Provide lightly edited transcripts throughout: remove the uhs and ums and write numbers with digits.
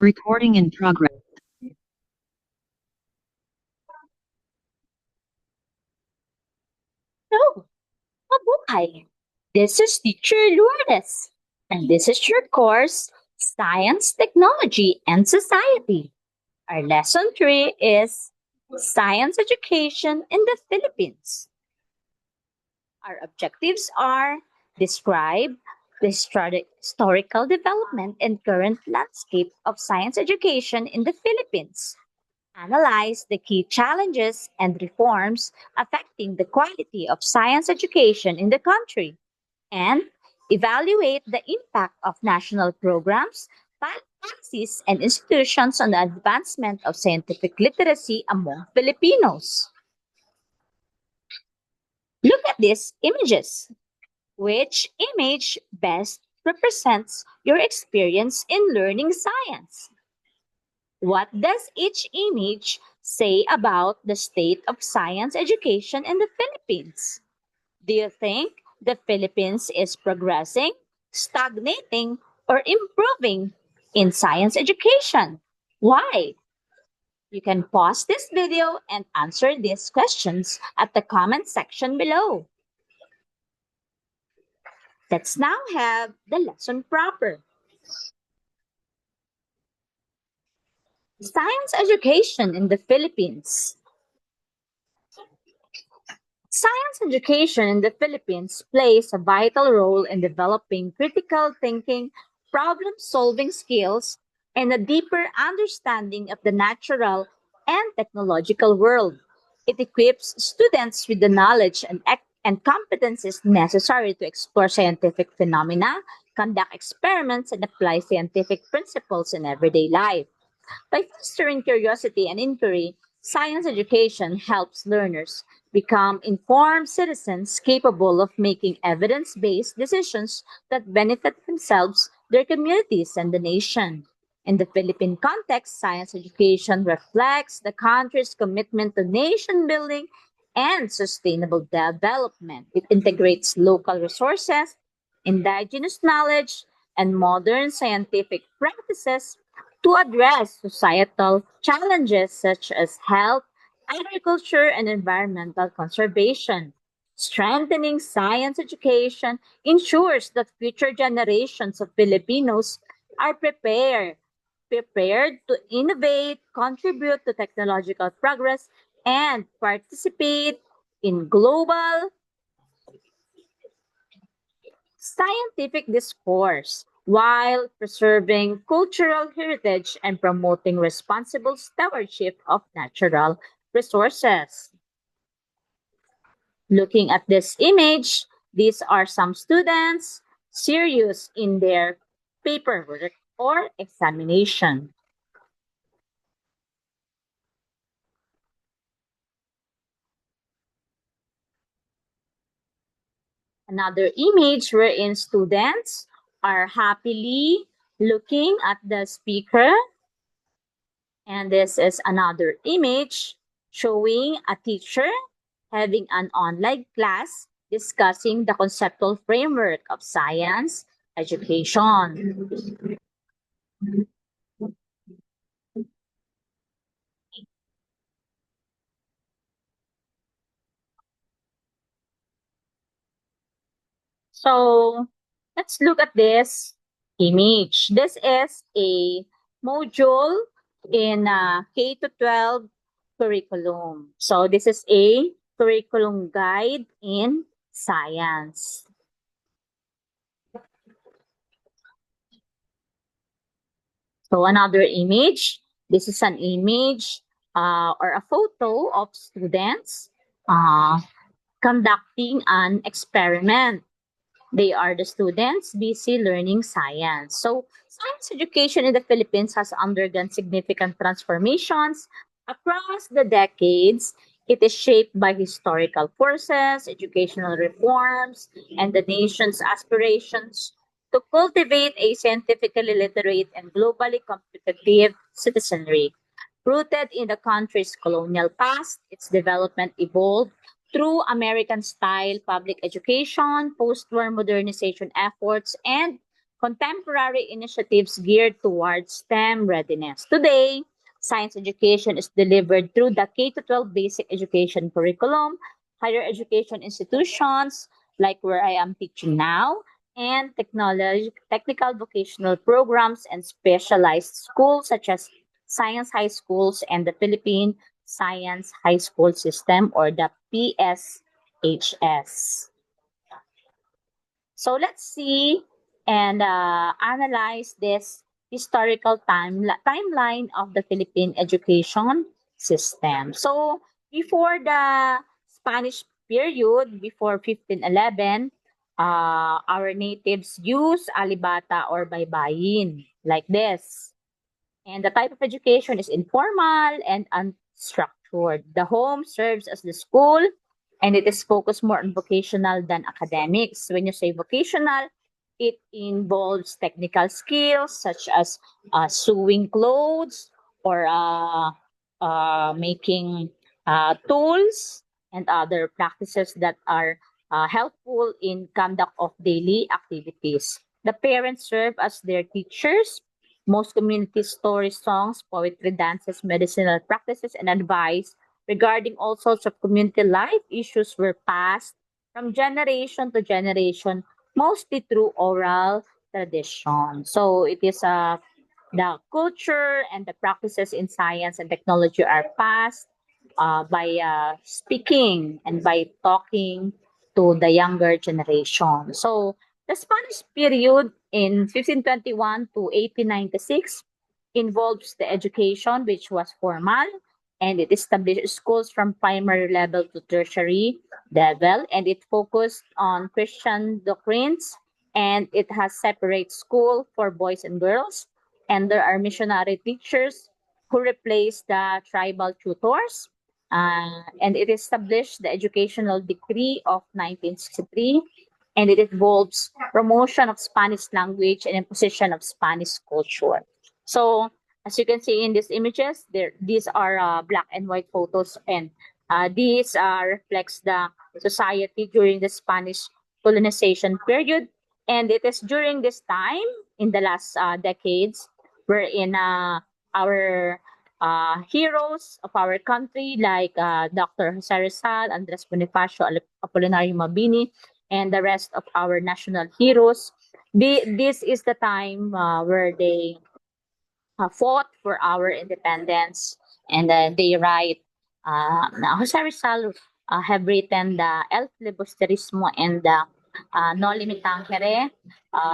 Recording in progress. Hello, mabuhay! This is Teacher Lourdes, and this is your course, Science, Technology, and Society. Our lesson 3 is Science Education in the Philippines. Our objectives are describe the historical development and current landscape of science education in the Philippines, analyze the key challenges and reforms affecting the quality of science education in the country, and evaluate the impact of national programs, policies, and institutions on the advancement of scientific literacy among Filipinos. Look at these images. Which image best represents your experience in learning science? What does each image say about the state of science education in the Philippines? Do you think the Philippines is progressing, stagnating, or improving in science education? Why? You can pause this video and answer these questions at the comment section below. Let's now have the lesson proper. Science education in the Philippines. Science education in the Philippines plays a vital role in developing critical thinking, problem solving skills, and a deeper understanding of the natural and technological world. It equips students with the knowledge and competencies necessary to explore scientific phenomena, conduct experiments, and apply scientific principles in everyday life. By fostering curiosity and inquiry, science education helps learners become informed citizens capable of making evidence based decisions that benefit themselves, their communities, and the nation. In the Philippine context, science education reflects the country's commitment to nation building and sustainable development. It integrates local resources, indigenous knowledge, and modern scientific practices to address societal challenges such as health, agriculture, and environmental conservation. Strengthening science education ensures that future generations of Filipinos are prepared to innovate, contribute to technological progress, and participate in global scientific discourse while preserving cultural heritage and promoting responsible stewardship of natural resources. Looking at this image, these are some students serious in their paperwork or examination. Another image wherein students are happily looking at the speaker. And this is another image showing a teacher having an online class discussing the conceptual framework of science education. So let's look at this image. This is a module in K to 12 curriculum. So this is a curriculum guide in science. So another image, this is an image or a photo of students conducting an experiment. They are the students busy learning science. So science education in the Philippines has undergone significant transformations across the decades. It is shaped by historical forces, educational reforms, and the nation's aspirations to cultivate a scientifically literate and globally competitive citizenry. Rooted in the country's colonial past, its development evolved through American style public education, post war modernization efforts, and contemporary initiatives geared towards STEM readiness. Today, science education is delivered through the K-12 basic education curriculum, higher education institutions like where I am teaching now, and technical vocational programs and specialized schools such as science high schools and the Philippine Science High School System or the PSHS. So let's see and analyze this historical timeline of the Philippine education system. So before the Spanish period, before 1511, our natives use alibata or baybayin like this. And the type of education is informal and unstructured. The home serves as the school and it is focused more on vocational than academics. When you say vocational, it involves technical skills such as sewing clothes or making tools and other practices that are helpful in conduct of daily activities. The parents serve as their teachers. Most community stories, songs, poetry, dances, medicinal practices, and advice regarding all sorts of community life issues were passed from generation to generation, mostly through oral tradition. So it is the culture and the practices in science and technology are passed by speaking and by talking to the younger generation. So the Spanish period in 1521 to 1896 involves the education, which was formal, and it established schools from primary level to tertiary level, and it focused on Christian doctrines, and it has separate school for boys and girls, and there are missionary teachers who replace the tribal tutors, and it established the educational decree of 1963, and it involves promotion of Spanish language and imposition of Spanish culture. So as you can see in these images, these are black and white photos, and these reflects the society during the Spanish colonization period. And it is during this time, in the last decades, wherein our heroes of our country, like Dr. Jose Rizal, Andres Bonifacio, Apolinario Mabini, and the rest of our national heroes, this is the time where they fought for our independence, and they write. Now, Jose Rizal have written the El Filibusterismo and the Noli Me Tangere,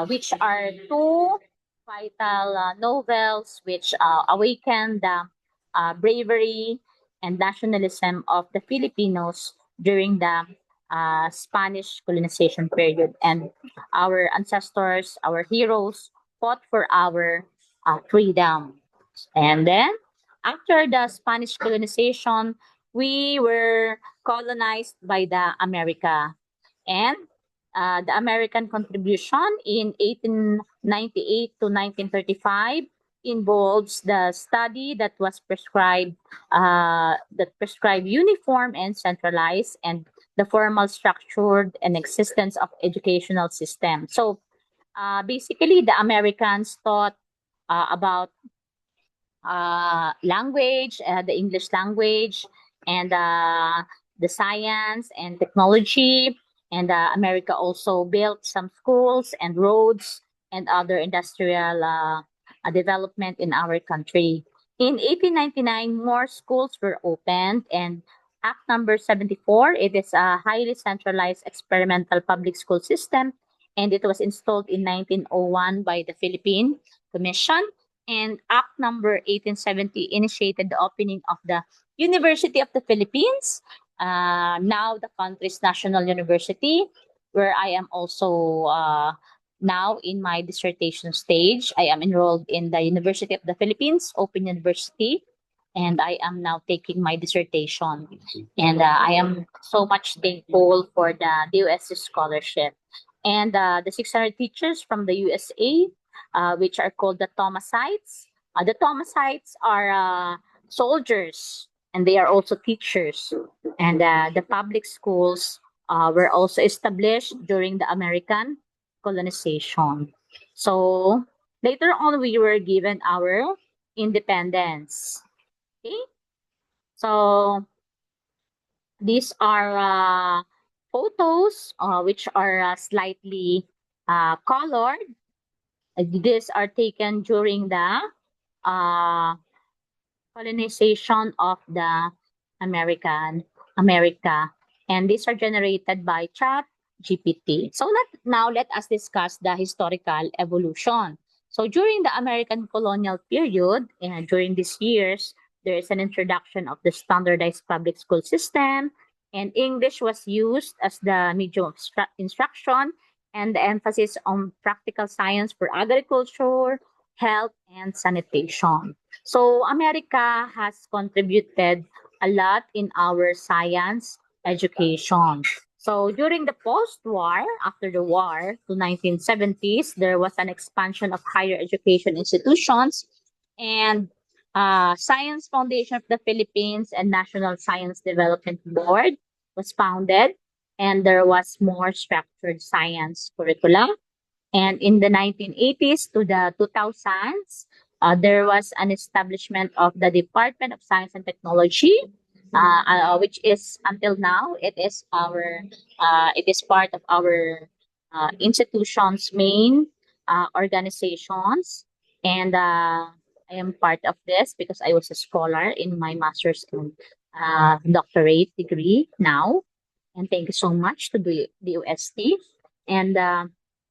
which are two vital novels which awaken the bravery and nationalism of the Filipinos during the Spanish colonization period. And our ancestors, our heroes, fought for our freedom. And then, after the Spanish colonization, we were colonized by the America. And the American contribution in 1898 to 1935 involves the study that prescribed uniform and centralized and the formal structured and existence of educational system. So basically, the Americans taught about language, the English language, and the science and technology. And America also built some schools and roads and other industrial development in our country. In 1899, more schools were opened, and Act number 74, it is a highly centralized experimental public school system, and it was installed in 1901 by the Philippine Commission, and Act number 1870 initiated the opening of the University of the Philippines, now the country's national university, where I am also now in my dissertation stage. I am enrolled in the University of the Philippines, Open University, and I am now taking my dissertation. And I am so much thankful for the DOST scholarship. And the 600 teachers from the USA, which are called the Thomasites. The Thomasites are soldiers, and they are also teachers. And the public schools were also established during the American colonization. So later on, we were given our independence. Okay, so these are photos which are slightly colored. These are taken during the uh, colonization of the America, and these are generated by Chat GPT. So now let us discuss the historical evolution. So during the American colonial period, during these years, there is an introduction of the standardized public school system, and English was used as the medium of instruction, and the emphasis on practical science for agriculture, health, and sanitation. So America has contributed a lot in our science education. So during the post-war, after the war to 1970s, there was an expansion of higher education institutions, and Science Foundation of the Philippines and National Science Development Board was founded, and there was more structured science curricula. And in the 1980s to the 2000s, there was an establishment of the Department of Science and Technology, which is until now it is part of our institution's main organizations, and I am part of this because I was a scholar in my master's and doctorate degree now. And thank you so much to the UST. And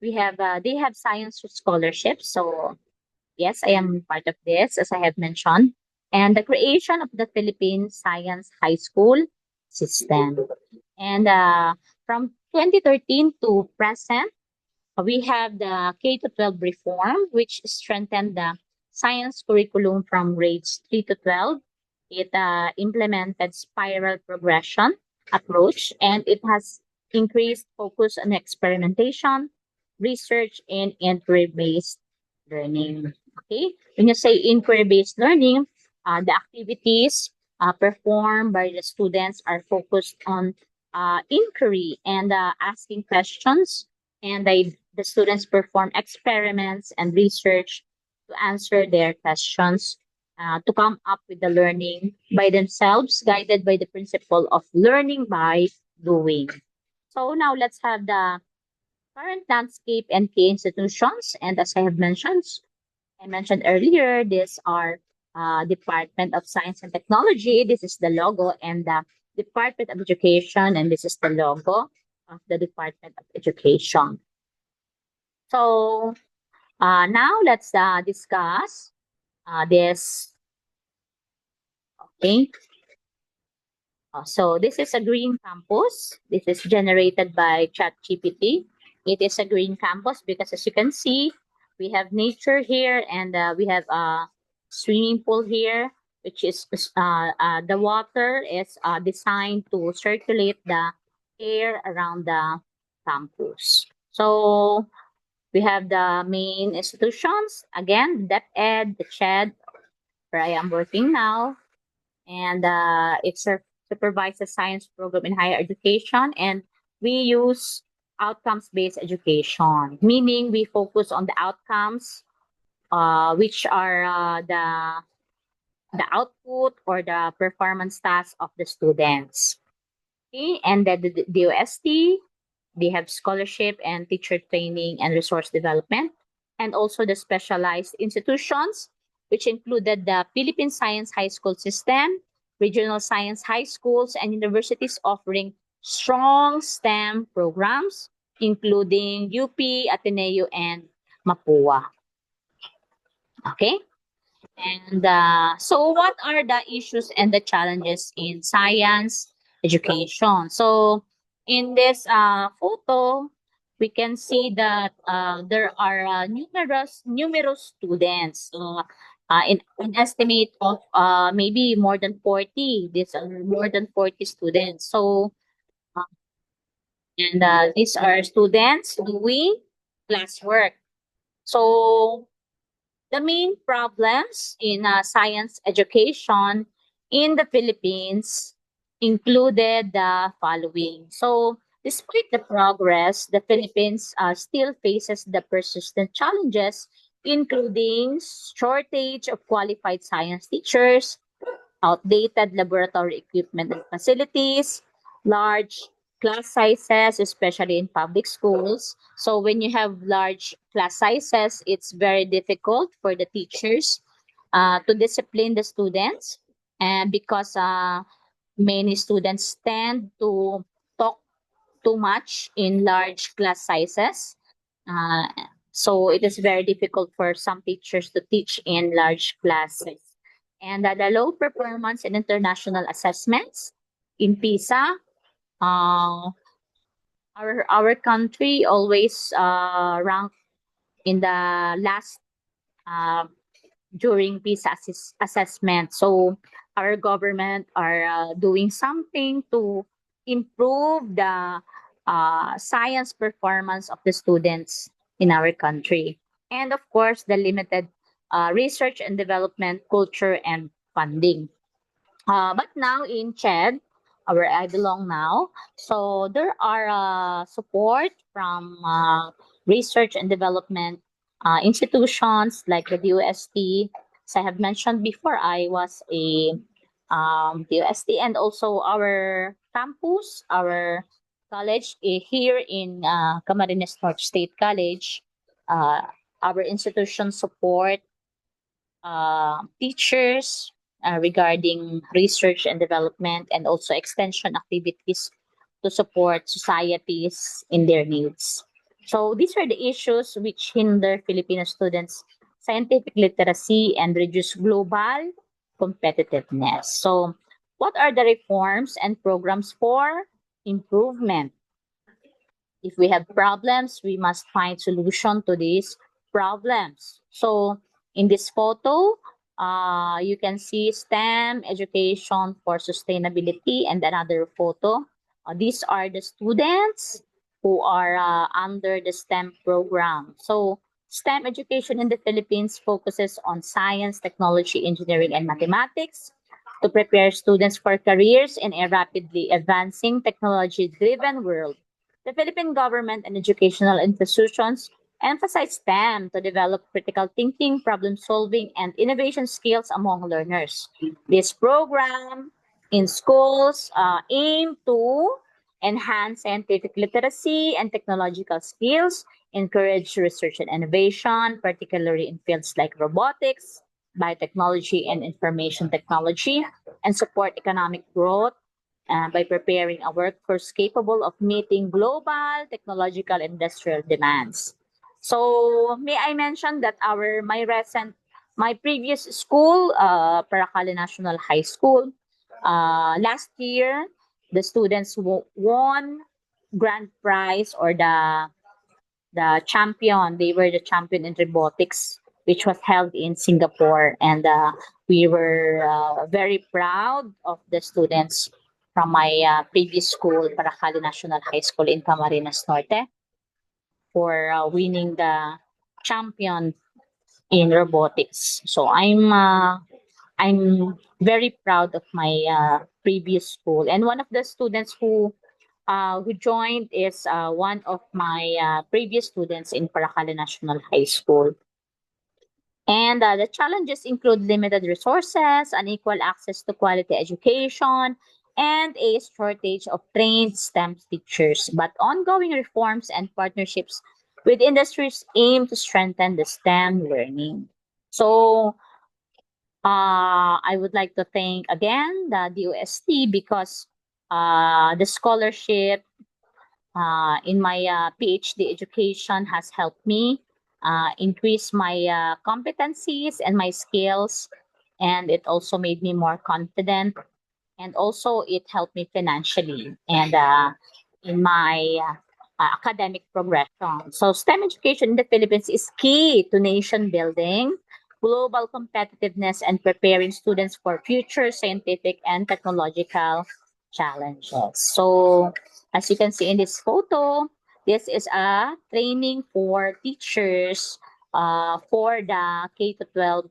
we have they have science scholarships. So yes, I am part of this, as I have mentioned, and the creation of the Philippine Science High School system. And from 2013 to present, we have the K to 12 reform, which strengthened the science curriculum from grades 3 to 12. It implemented spiral progression approach, and it has increased focus on experimentation, research, and inquiry-based learning. Okay, when you say inquiry-based learning, the activities performed by the students are focused on inquiry and asking questions, and the students perform experiments and research to answer their questions, to come up with the learning by themselves, guided by the principle of learning by doing. So now let's have the current landscape and key institutions. And as I mentioned earlier, these are Department of Science and Technology. This is the logo, and the Department of Education, and this is the logo of the Department of Education. So now let's discuss this. Okay. So this is a green campus. This is generated by ChatGPT. It is a green campus because, as you can see, we have nature here, and we have a swimming pool here, which is the water is designed to circulate the air around the campus. So we have the main institutions, again, DepEd, the CHED, where I am working now, and it supervises science program in higher education, and we use outcomes-based education, meaning we focus on the outcomes, which are the output or the performance tasks of the students. Okay, and the OST, they have scholarship and teacher training and resource development, and also the specialized institutions, which included the Philippine Science High School System, regional science high schools, and universities offering strong STEM programs, including UP, Ateneo, and Mapua. Okay? And so, what are the issues and the challenges in science education? So, in this photo, we can see that there are numerous students. In an estimate of maybe more than 40. These are more than 40 students. So, uh, and these are students doing classwork. So, the main problems in science education in the Philippines included the following. So, Despite the progress, the Philippines still faces the persistent challenges, including shortage of qualified science teachers, outdated laboratory equipment and facilities, large class sizes, especially in public schools. So when you have large class sizes, it's very difficult for the teachers to discipline the students, and because many students tend to talk too much in large class sizes. Uh, so it is very difficult for some teachers to teach in large classes. And the low performance in international assessments in PISA, uh, our country always ranked in the last uh, during PISA assessment. So our government are doing something to improve the science performance of the students in our country. And of course, the limited research and development culture and funding. But now in CHED, where I belong now, so there are support from research and development institutions like the DOST. As I have mentioned before, I was a DOST, and also our campus, our college here in Camarines North State College. Uh, our institution support teachers regarding research and development, and also extension activities to support societies in their needs. So these are the issues which hinder Filipino students' scientific literacy and reduce global competitiveness. So what are the reforms and programs for improvement? If we have problems, we must find solution to these problems. So in this photo, you can see STEM education for sustainability, and another photo. These are the students who are under the STEM program. So STEM education in the Philippines focuses on science, technology, engineering, and mathematics to prepare students for careers in a rapidly advancing technology-driven world. The Philippine government and educational institutions emphasize STEM to develop critical thinking, problem solving, and innovation skills among learners. This program in schools aim to enhance scientific literacy and technological skills, encourage research and innovation, particularly in fields like robotics, biotechnology, and information technology, and support economic growth by preparing a workforce capable of meeting global technological industrial demands. So may I mention that my previous school, Paracale National High School, last year the students won grand prize, or the champion. They were the champion in robotics, which was held in Singapore, and we were very proud of the students from my previous school, Paracali National High School in Camarines Norte, for winning the champion in robotics. So I'm very proud of my previous school, and one of the students who joined is one of my previous students in Paracali National High School. And the challenges include limited resources, unequal access to quality education, and a shortage of trained STEM teachers. But ongoing reforms and partnerships with industries aim to strengthen the STEM learning. So I would like to thank again the DOST, because the scholarship in my PhD education has helped me increase my competencies and my skills, and it also made me more confident, and also it helped me financially and in my academic progression. So STEM education in the Philippines is key to nation building, global competitiveness, and preparing students for future scientific and technological challenges. So as you can see in this photo, this is a training for teachers for the K to 12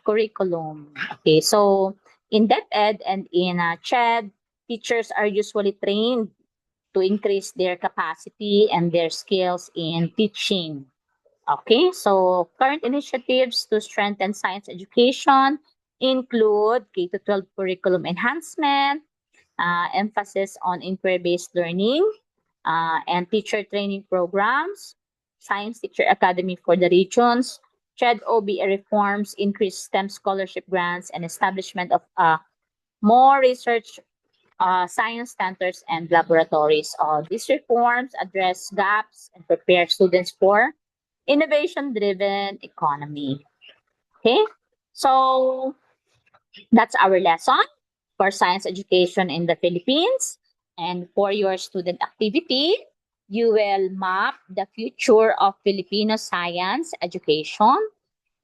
curriculum. Okay, so in DepEd and in CHED, teachers are usually trained to increase their capacity and their skills in teaching. Okay, so current initiatives to strengthen science education include K-12 curriculum enhancement, emphasis on inquiry-based learning, and teacher training programs, Science Teacher Academy for the regions, CHED OBE reforms, increased STEM scholarship grants, and establishment of more research science centers and laboratories. These reforms address gaps and prepare students for innovation-driven economy. Okay, so that's our lesson for science education in the Philippines. And for your student activity, you will map the future of Filipino science education,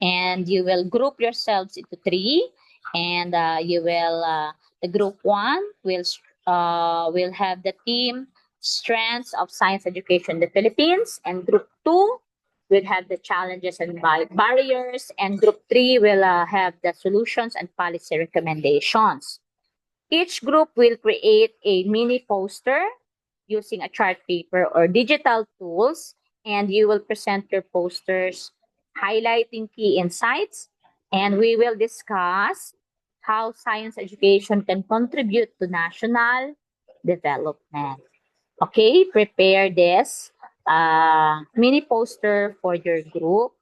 and you will group yourselves into three. And you will the group one will have the theme strengths of science education in the Philippines, and group two will have the challenges and barriers, and group three will have the solutions and policy recommendations. Each group will create a mini poster using a chart paper or digital tools, and you will present your posters highlighting key insights, and we will discuss how science education can contribute to national development. Okay, prepare this mini poster for your group,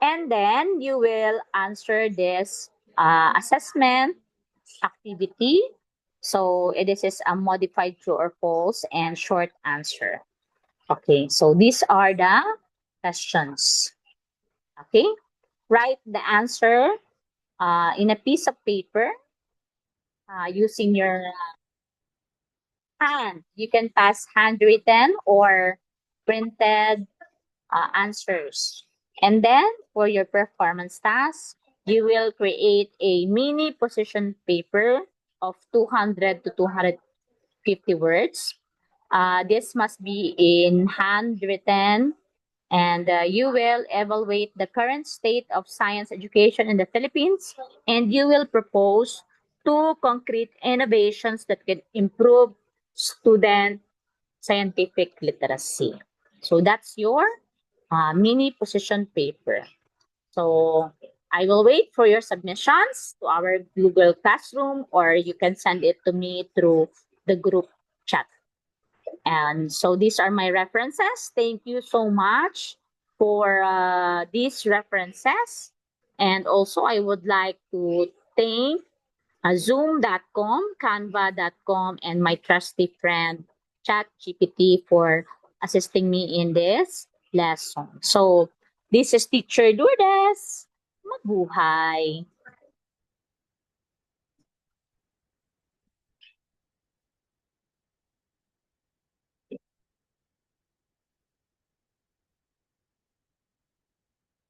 and then you will answer this assessment activity. So this is a modified true or false and short answer. Okay, so these are the questions. Okay, write the answer in a piece of paper using your hand. You can pass handwritten or printed answers. And then for your performance task, you will create a mini position paper of 200 to 250 words. This must be in handwritten, and you will evaluate the current state of science education in the Philippines, and you will propose two concrete innovations that can improve student scientific literacy. So that's your mini position paper. So I will wait for your submissions to our Google Classroom, or you can send it to me through the group chat. And so these are my references. Thank you so much for these references. And also, I would like to thank Zoom.com, Canva.com, and my trusty friend ChatGPT for assisting me in this lesson. So, this is Teacher Lourdes. Mabuhay!